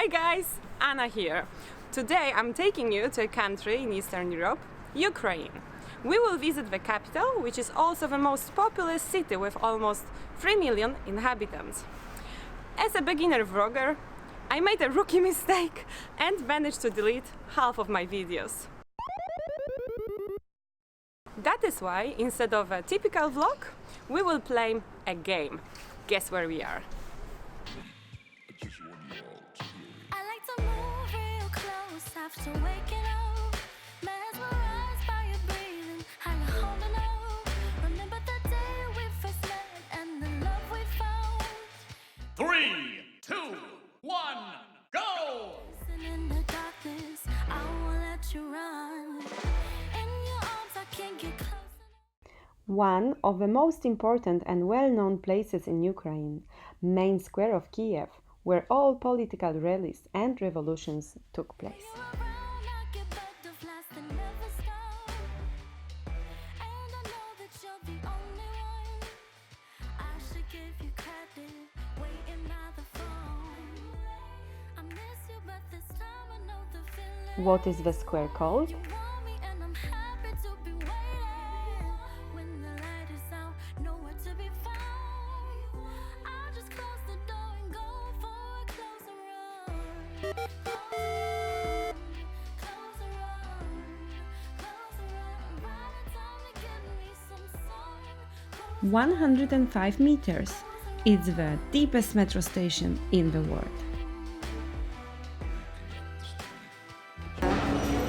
Hi guys, Anna here. Today I'm taking you to a country in Eastern Europe, Ukraine. We will visit the capital, which is also the most populous city with almost 3 million inhabitants. As a beginner vlogger, I made a rookie mistake and managed to delete half of my videos. That is why, instead of a typical vlog, we will play a game. Guess where we are? After waking up, mesmerized by your breathing, I'm holding on. Remember the day we first met and the love we found. 3, 2, 1, go! Listen in the darkness, I won't let you run. In your arms, I can't get close enough. One of the most important and well-known places in Ukraine, main square of Kyiv, where all political rallies and revolutions took place. What is the square called? $105 105 meters. It's the deepest metro station in the world.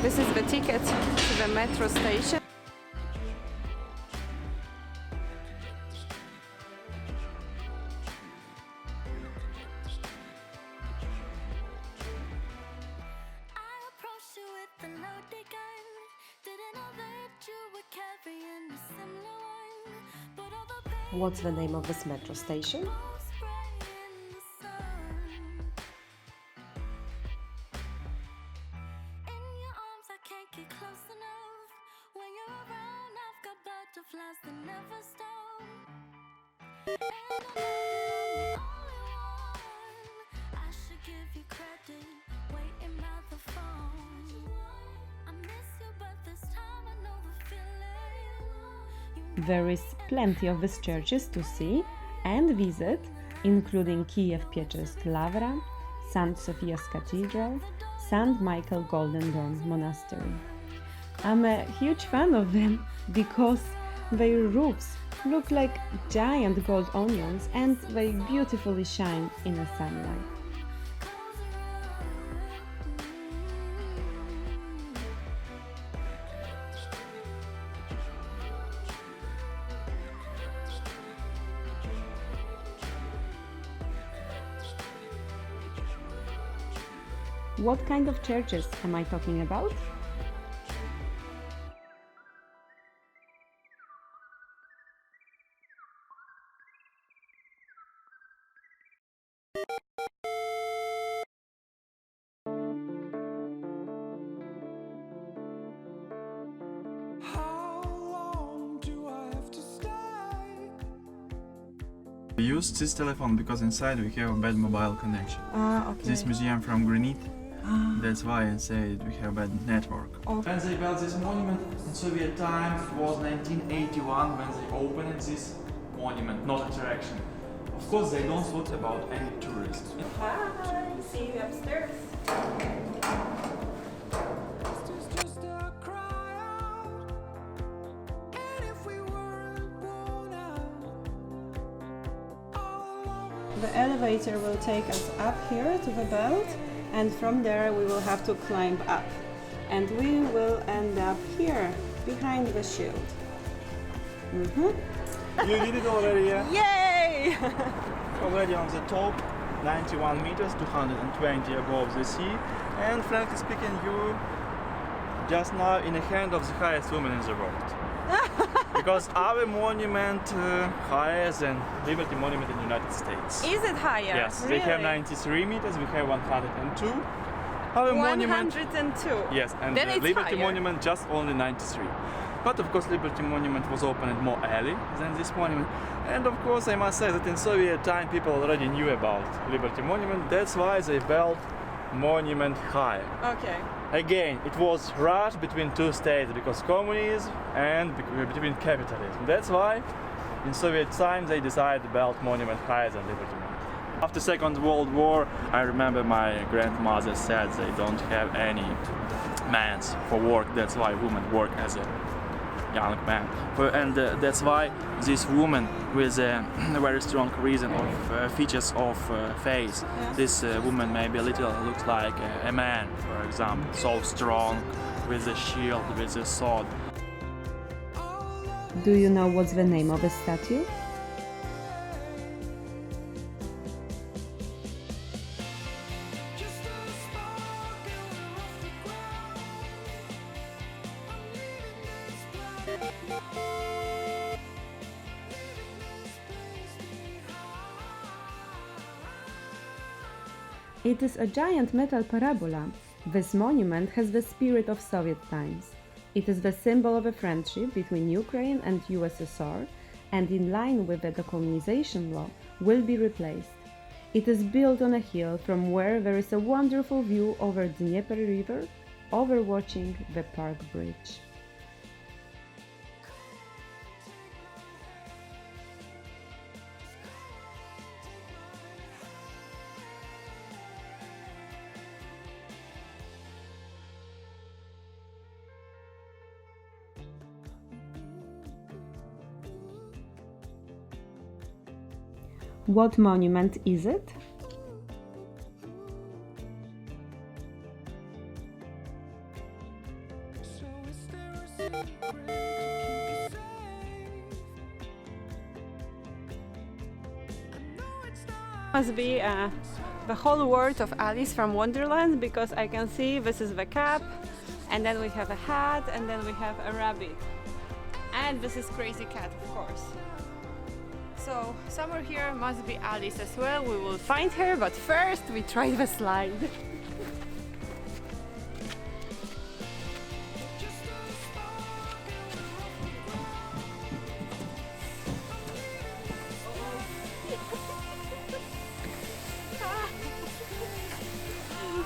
This is the ticket to the metro station. What's the name of this metro station? There is plenty of these churches to see and visit, including Kyiv Pieczersk Lavra, St. Sophia's Cathedral, St. Michael Golden Dawn Monastery. I'm a huge fan of them because their roofs look like giant gold onions and they beautifully shine in the sunlight. What kind of churches am I talking about? We use this telephone because inside we have a bad mobile connection. Okay. This museum from granite, that's why I say we have bad network. When they built this monument in Soviet time, it was 1981 when they opened this monument, not attraction. Of course, they don't thought about any tourists. Hi, see you upstairs. The elevator will take us up here to the belt, and from there we will have to climb up. And we will end up here, behind the shield. You did it already, yeah? Yay! Already on the top, 91 meters, 220 above the sea. And frankly speaking, you just now in the hand of the highest woman in the world. Because our monument higher than Liberty Monument in the United States. Is it higher? Yes, really? they have 93 meters, we have 102. Our 102. monument, yes, and Then the it's Liberty higher. Monument just only 93. But of course Liberty Monument was opened more early than this monument. And of course I must say that in Soviet time people already knew about Liberty Monument. That's why they built Monument High. Okay. Again, it was rushed between two states because communism and between capitalism. That's why in Soviet time they decided to build Monument High as a liberty monument. After Second World War, I remember my grandmother said they don't have any men for work. That's why women work as a young man. And that's why this woman with a very strong reason of features of face. Yeah. This woman maybe a little looks like a man, for example, so strong with a shield, with a sword. Do you know what's the name of the statue? It is a giant metal parabola. This monument has the spirit of Soviet times. It is the symbol of a friendship between Ukraine and USSR, and in line with the decolonization law, will be replaced. It is built on a hill from where there is a wonderful view over Dnieper River, overwatching the Park Bridge. What monument is it? Must be the whole world of Alice from Wonderland, because I can see this is the cap, and then we have a hat, and then we have a rabbit. And this is Crazy Cat, of course. So somewhere here must be Alice as well. We will find her, but first we try the slide.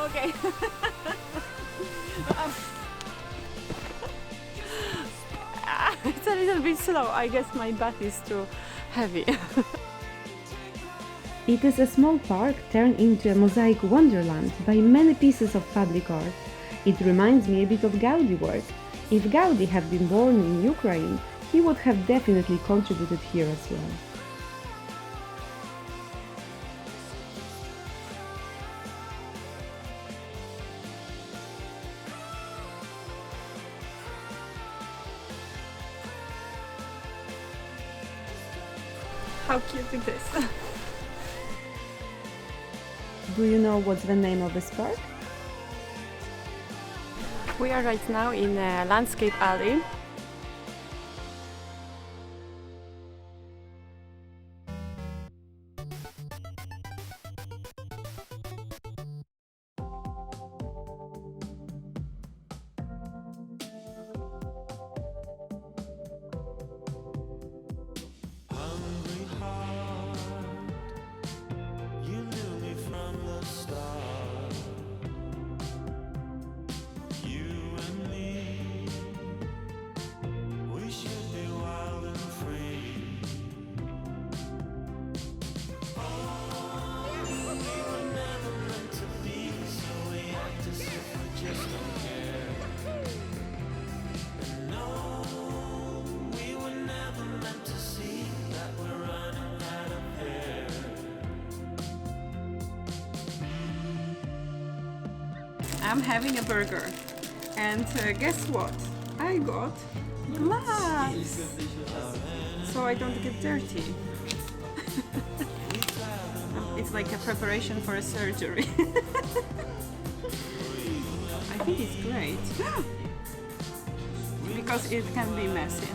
Okay. It's a little bit slow. I guess my back is too heavy. It is a small park turned into a mosaic wonderland by many pieces of public art. It reminds me a bit of Gaudi work. If Gaudi had been born in Ukraine, he would have definitely contributed here as well. How cute it is. Do you know what's the name of this park? We are right now in a landscape alley. I'm having a burger, and guess what? I got gloves, so I don't get dirty. It's like a preparation for a surgery. I think it's great because it can be messy.